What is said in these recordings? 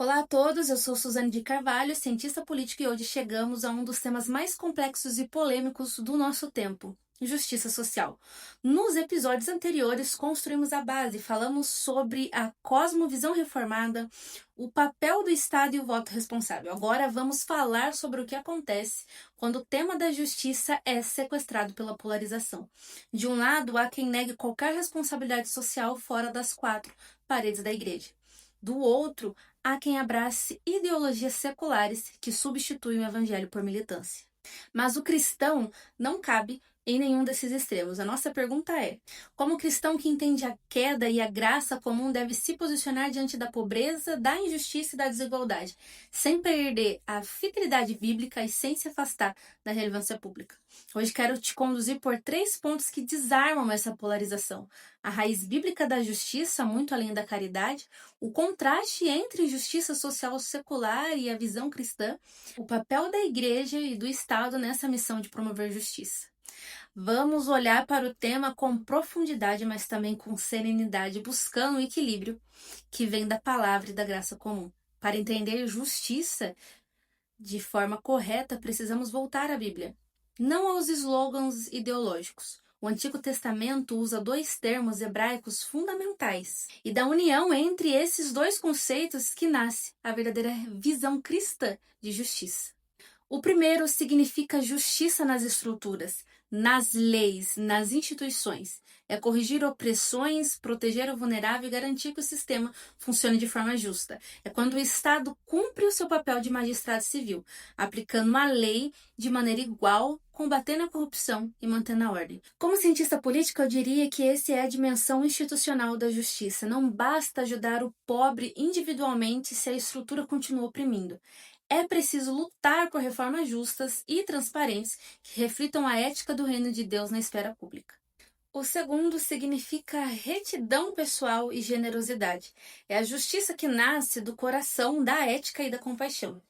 Olá a todos, eu sou Suzane de Carvalho, cientista política, e hoje chegamos a um dos temas mais complexos e polêmicos do nosso tempo: justiça social. Nos episódios anteriores, construímos a base, falamos sobre a cosmovisão reformada, o papel do Estado e o voto responsável. Agora vamos falar sobre o que acontece quando o tema da justiça é sequestrado pela polarização. De um lado, há quem negue qualquer responsabilidade social fora das quatro paredes da igreja. Do outro, há quem abrace ideologias seculares que substituem o evangelho por militância. Mas o cristão não cabe em nenhum desses extremos. A nossa pergunta é: como o cristão que entende a queda e a graça comum deve se posicionar diante da pobreza, da injustiça e da desigualdade, sem perder a fidelidade bíblica e sem se afastar da relevância pública? Hoje quero te conduzir por 3 pontos que desarmam essa polarização: a raiz bíblica da justiça, muito além da caridade, o contraste entre justiça social secular e a visão cristã, o papel da igreja e do Estado nessa missão de promover justiça. Vamos olhar para o tema com profundidade, mas também com serenidade, buscando o equilíbrio que vem da palavra e da graça comum. Para entender justiça de forma correta, precisamos voltar à Bíblia, não aos slogans ideológicos. O Antigo Testamento usa dois termos hebraicos fundamentais, e da união entre esses dois conceitos que nasce a verdadeira visão cristã de justiça. O primeiro significa justiça nas estruturas, nas leis, nas instituições. É corrigir opressões, proteger o vulnerável e garantir que o sistema funcione de forma justa. É quando o Estado cumpre o seu papel de magistrado civil, aplicando uma lei de maneira igual, combatendo a corrupção e mantendo a ordem. Como cientista política, eu diria que essa é a dimensão institucional da justiça. Não basta ajudar o pobre individualmente se a estrutura continua oprimindo. É preciso lutar por reformas justas e transparentes que reflitam a ética do reino de Deus na esfera pública. O segundo significa retidão pessoal e generosidade. É a justiça que nasce do coração, da ética e da compaixão.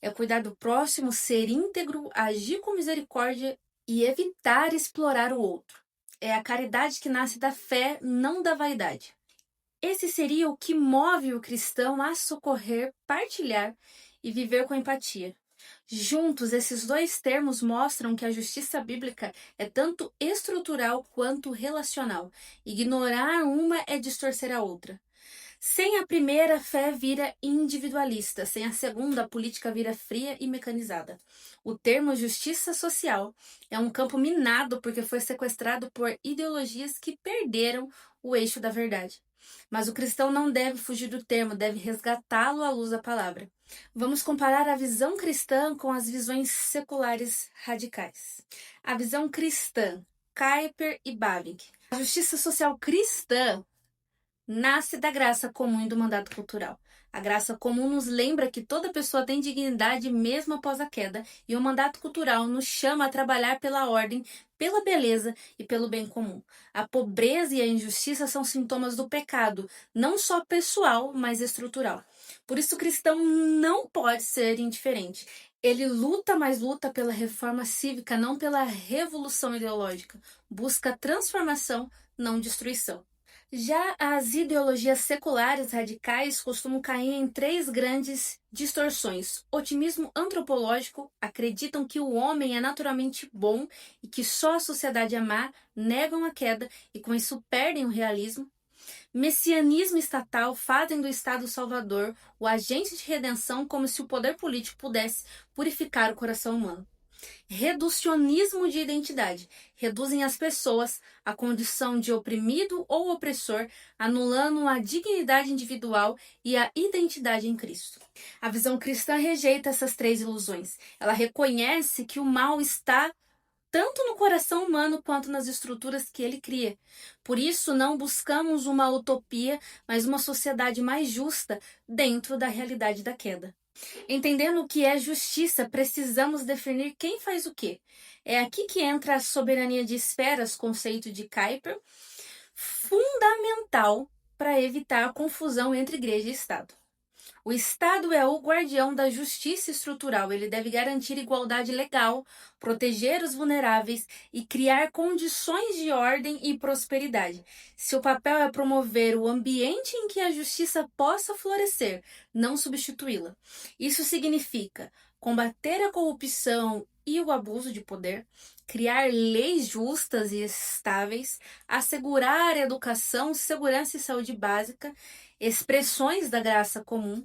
É cuidar do próximo, ser íntegro, agir com misericórdia e evitar explorar o outro. É a caridade que nasce da fé, não da vaidade. Esse seria o que move o cristão a socorrer, partilhar e viver com empatia. Juntos, esses dois termos mostram que a justiça bíblica é tanto estrutural quanto relacional. Ignorar uma é distorcer a outra. Sem a primeira, a fé vira individualista. Sem a segunda, a política vira fria e mecanizada. O termo justiça social é um campo minado porque foi sequestrado por ideologias que perderam o eixo da verdade. Mas o cristão não deve fugir do termo, deve resgatá-lo à luz da palavra. Vamos comparar a visão cristã com as visões seculares radicais. A visão cristã, Kuyper e Bavinck. A justiça social cristã nasce da graça comum e do mandato cultural. A graça comum nos lembra que toda pessoa tem dignidade mesmo após a queda, e o mandato cultural nos chama a trabalhar pela ordem, pela beleza e pelo bem comum. A pobreza e a injustiça são sintomas do pecado, não só pessoal, mas estrutural. Por isso, o cristão não pode ser indiferente. Ele luta, mas luta pela reforma cívica, não pela revolução ideológica. Busca transformação, não destruição. Já as ideologias seculares radicais costumam cair em três grandes distorções. Otimismo antropológico: acreditam que o homem é naturalmente bom e que só a sociedade é má, negam a queda e com isso perdem o realismo. Messianismo estatal: fazem do Estado salvador o agente de redenção, como se o poder político pudesse purificar o coração humano. Reducionismo de identidade: reduzem as pessoas à condição de oprimido ou opressor, anulando a dignidade individual e a identidade em Cristo. A visão cristã rejeita essas três ilusões. Ela reconhece que o mal está tanto no coração humano quanto nas estruturas que ele cria. Por isso, não buscamos uma utopia, mas uma sociedade mais justa dentro da realidade da queda. Entendendo o que é justiça, precisamos definir quem faz o quê. É aqui que entra a soberania de esferas, conceito de Kuyper, fundamental para evitar a confusão entre igreja e Estado. O Estado é o guardião da justiça estrutural. Ele deve garantir igualdade legal, proteger os vulneráveis e criar condições de ordem e prosperidade. Seu papel é promover o ambiente em que a justiça possa florescer, não substituí-la. Isso significa combater a corrupção e o abuso de poder, criar leis justas e estáveis, assegurar educação, segurança e saúde básica, expressões da graça comum.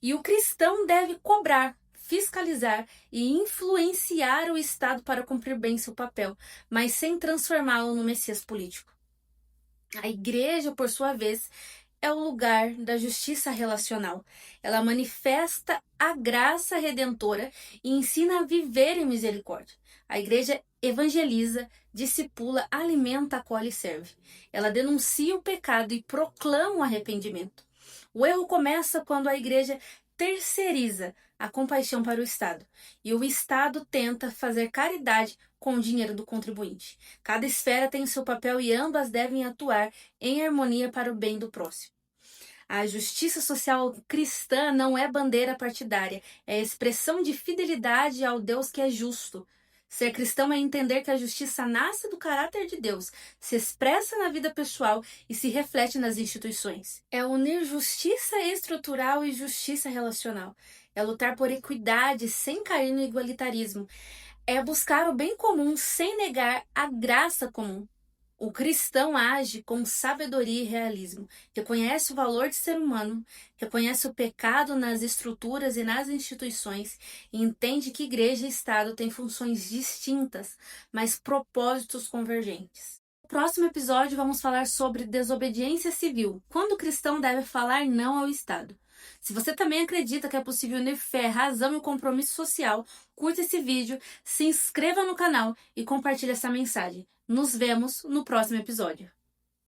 E o cristão deve cobrar, fiscalizar e influenciar o Estado para cumprir bem seu papel, mas sem transformá-lo no Messias político. A igreja, por sua vez, é o lugar da justiça relacional. Ela manifesta a graça redentora e ensina a viver em misericórdia. A igreja evangeliza, discipula, alimenta, acolhe e serve. Ela denuncia o pecado e proclama o arrependimento. O erro começa quando a igreja terceiriza a compaixão para o Estado e o Estado tenta fazer caridade com o dinheiro do contribuinte. Cada esfera tem seu papel e ambas devem atuar em harmonia para o bem do próximo. A justiça social cristã não é bandeira partidária, é expressão de fidelidade ao Deus que é justo. Ser cristão é entender que a justiça nasce do caráter de Deus, se expressa na vida pessoal e se reflete nas instituições. É unir justiça estrutural e justiça relacional. É lutar por equidade sem cair no igualitarismo. É buscar o bem comum sem negar a graça comum. O cristão age com sabedoria e realismo, reconhece o valor de ser humano, reconhece o pecado nas estruturas e nas instituições e entende que igreja e Estado têm funções distintas, mas propósitos convergentes. No próximo episódio vamos falar sobre desobediência civil, quando o cristão deve falar não ao Estado. Se você também acredita que é possível unir fé, razão e compromisso social, curta esse vídeo, se inscreva no canal e compartilhe essa mensagem. Nos vemos no próximo episódio.